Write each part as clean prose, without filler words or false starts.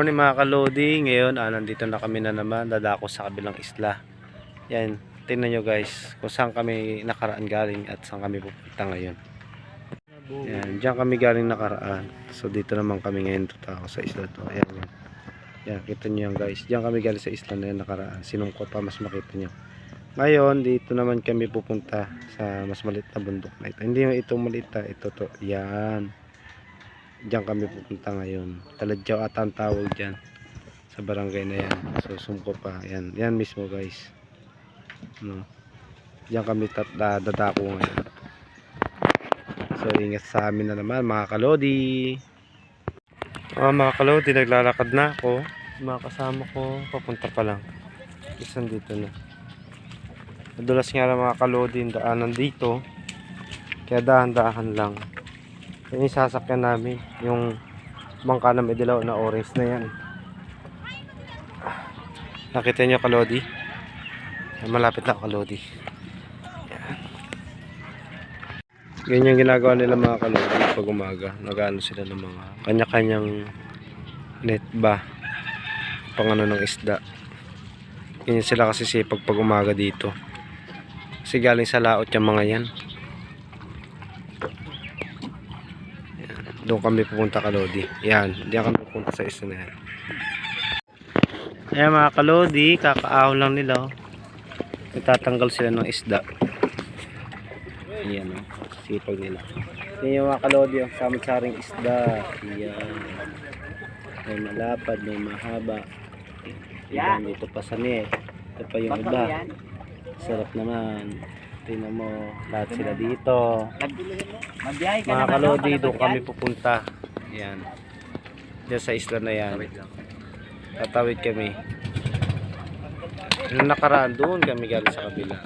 morning mga kalodi. Ngayon nandito na kami na naman, dadako sa kabilang isla. Yan, tingnan nyo guys kung saan kami nakaraan galing at saan kami pupunta ngayon. Yan, diyan kami galing nakaraan. So dito naman kami ngayon tutako sa isla to. Ayan, yan. Yan, kita nyo yan guys. Diyan kami galing sa isla na yan nakaraan. Sinungkot pa, mas makita nyo. Ngayon dito naman kami pupunta sa mas maliit na bundok na ito. Hindi yung itong maliit na ito to. Yan. Diyan kami pupunta ngayon. Taladyaw ata ang tawag dyan sa barangay na yan. So sumko pa. Yan, yan mismo guys. No. Diyan kami dadako ngayon. So ingat sa amin na naman mga kalodi. Mga kalodi, naglalakad na ako. Mga kasama ko papunta pa lang. Isan dito na. Madulas nga lang mga kalodi yung daanan dito. Kaya dahan-dahan lang. Yung sasakyan namin, yung bangka na may dilaw na orange na yan. Nakita nyo kalodi? Malapit na kalodi. Ganyan ginagawa nila mga kalodi pag umaga. Nag-ano sila ng mga kanya-kanyang net ba, pang ano ng isda. Ganyan sila kasi sipag pag umaga dito. Kasi galing sa laot yung mga yan. Doon kami pupunta kalodi. Yan, diyan kami pupunta sa isla na yan. Ayan mga kalodi, kakaaw lang nila. Itatanggal sila ng isda. Ayan o, sipag nila. Yan yung mga kalodi, ang samot-saring isda. Ayan. May malapad, may mahaba. Ayan, dito pa sa net. Ito pa yung iba. Sarap naman. Tingnan mo, lahat sila dito. Mga kalodi, doon kami pupunta. Yan. Diyan sa isla na yan. Tatawid kami. Nung nakaraan doon kami galing sa kabila.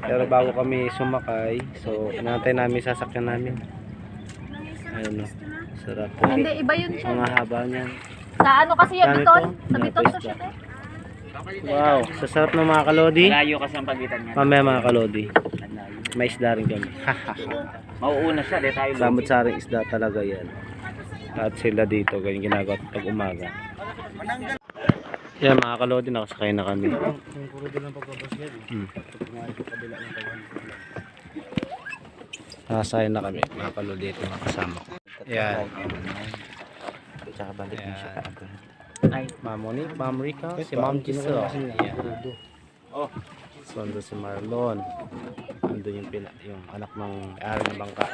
Pero bago kami sumakay, so inantay namin sasakyan namin. Ayun o. Sarap po. Hindi, iba yun siya. Mga haba niyan. Sa ano kasi yung biton? Sa biton to siya. Wow, sasarap ng mga kalodi. Malayo kasi ang pagitan niya. Mamaya mga kalodi. May isda rin kami. Mauuna siya, di tayo. Samot-saring isda talaga yan. At sila dito, ganyan ginagawa pag umaga. Yan mga kalodi, nakasakay na kami. Nakasakay na kami, mga kalodi, ito mga kasama ko. Yan. Tsaka balik na siya. Ay, Ma'am Monique, Ma'am Rica, si Ma'am Giselle. Yan. Oh, sundo si Marlon. Andun yung anak ng ari ng bangka.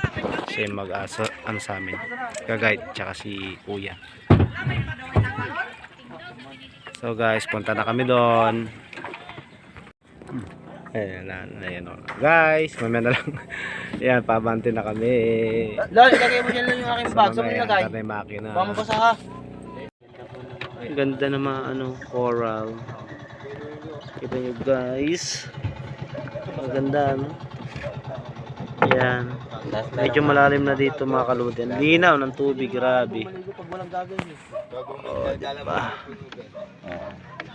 Siya yung mag-asa ano sa amin. Kagayt, tsaka si Kuya. So guys, punta na kami doon. Ayan o. Guys, mamaya na lang. Ayan, pabante na kami. Lol, ilagay mo dyan lang yung aking bag. Saan mo nilagay? Sa may makina. Baka mabasa ha. Ganda ng mga coral. Kita nyo guys. Maganda no. Yan. Medyo malalim na dito mga kaludi. Linaw ng tubig, grabe. Oh, diba?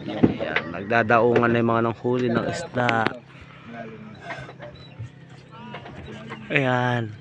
Yan. Nagdadaungan na yung mga nanghuli ng isda. Ayan.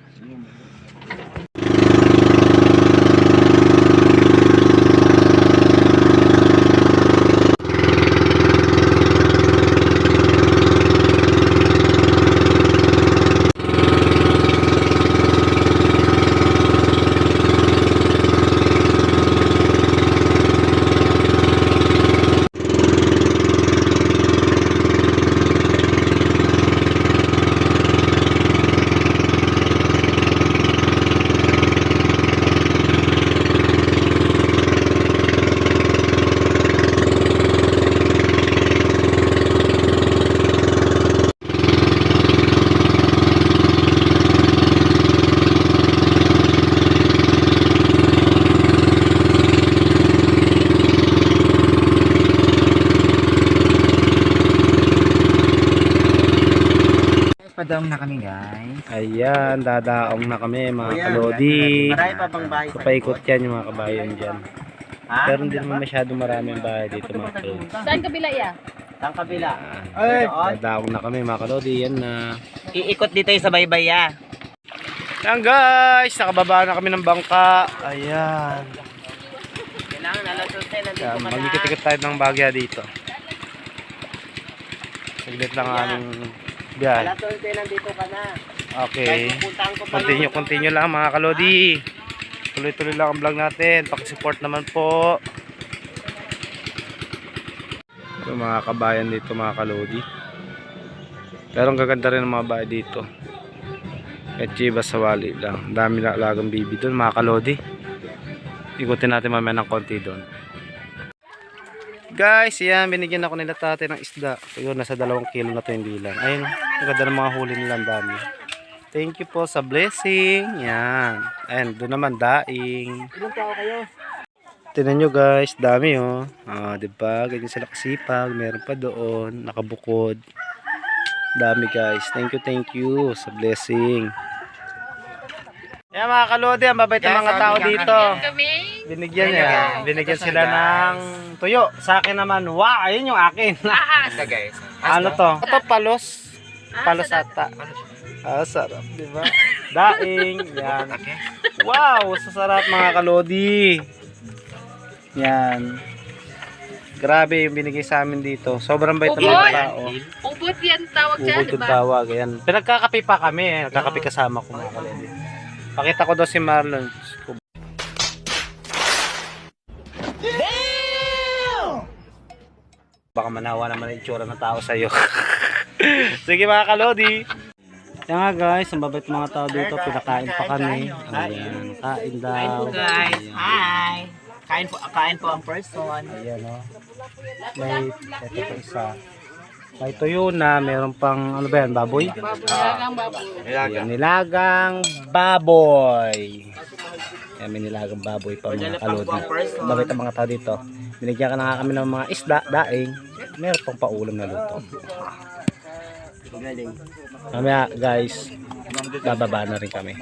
Padam na kami guys. Ayan, dadaong na kami mga kalodi. Marami pa bang bahay? Papaikot yan yung mga kabayan dyan. Pero hindi naman masyado marami ang bahay dito mga kalodi. Saan kabila iya? Saan kabila? Dadaong na kami mga kalodi. Yan na. Iikot dito yung sa baybay ya. Yan guys, nakababa na kami ng bangka. Ayan. Kailangan Alas 11, nandito Yan, ka na. magikit-ikot tayo ng bagya dito. Saglit lang ang aming biyahe. Alas 11, nandito ka na. Okay. Guys, pupuntahan ko pa Continue lang mga kalodi. Tuloy-tuloy lang ang vlog natin. Pakisupport naman po. Ito mga kabayan dito mga kalodi. Pero ang gaganda rin ng mga bahay dito. At Chiba sa wali lang. Dami na alagang bibi doon mga kalodi. Ikutin natin mamaya ng konti doon. Guys, yan. Binigyan ako nila tatay ng isda. Yun, nasa 2 kilo na ito yung bilang. Ayun, ang ganda ng mga huli nila. Ang dami. Thank you po sa blessing. Yan. And doon naman daing. Ilang tao kayo? Tingnan nyo guys, dami oh. Ah, 'di ba? Ganyan sila kasipag, meron pa doon, nakabukod. Dami guys. Thank you sa blessing. Yan mga kalodi, ang babait ng mga tao dito. Binigyan sila ng tuyo. Sa akin naman, wow, ayun yung akin. Basta guys. Ano to? Ito palos. Palos ata. Ah, sarap, 'di ba? Daing, yan. Wow, sasarap mga kalodi. Yan. Grabe yung binigay sa amin dito. Sobrang bait ng mga tao. Ubod yan tawag dyan, Ubod yung tawag. Yan. Pinagkakape pa kami. Nagkakape kasama ko mga kalodi. Pakita ko daw si Marlon. Baka manawa naman yung itsura ng tao sa'yo. Sige mga kalodi. Yan nga guys, ang babait mga tao dito. Pinakain pa kami. Ayan. Kain daw. Kain po guys. Hi. Kain po ang person. Ayan o. May ito pa isa. May tuyo na. Meron pang ano ba yan? Baboy? Ayan, nilagang baboy. Ayan, may nilagang baboy pa mga kalodi. Babait ang mga tao dito. Binigyan ka na nga kami ng mga isda, daing. Meron pang paulam na luto. Mamaya guys, bababa na rin kami.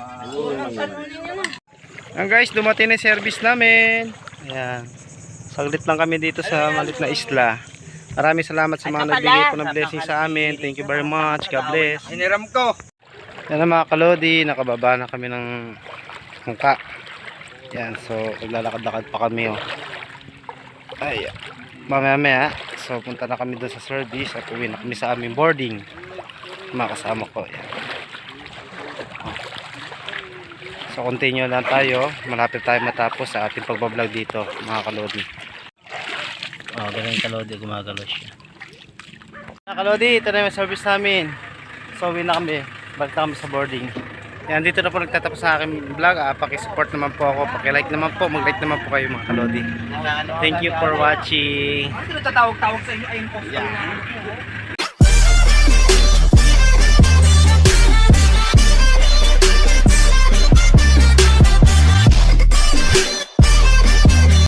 Ayan guys, dumating na yung service namin. Ayan. Saglit lang kami dito sa malit na isla. Maraming salamat sa mga nagbigay po ng blessing sa amin. Thank you very much. God bless. Hiniram ko. Yan na mga kalodi, nakababa na kami ng mungka. Yan, so naglalakad-lakad pa kami oh. Ay, mamaya. So punta na kami doon sa service at uwi na kami sa aming boarding. Mga kasama ko. Yan. So continue lang tayo. Malapit tayo matapos sa ating pagbablog dito mga kalodi. Oh, ganyan kalodi, gumagalo siya. Mga kalodi, ito na yung service namin. So uwi na kami. Balik na kami sa boarding. Yan, dito na po nagtatapos sa aking vlog. Paki-support naman po ako. Paki-like naman po. Mag-like naman po kayo mga kalodi. Thank you for watching. Ano tatawag-tawag sa inyo? Ayun po.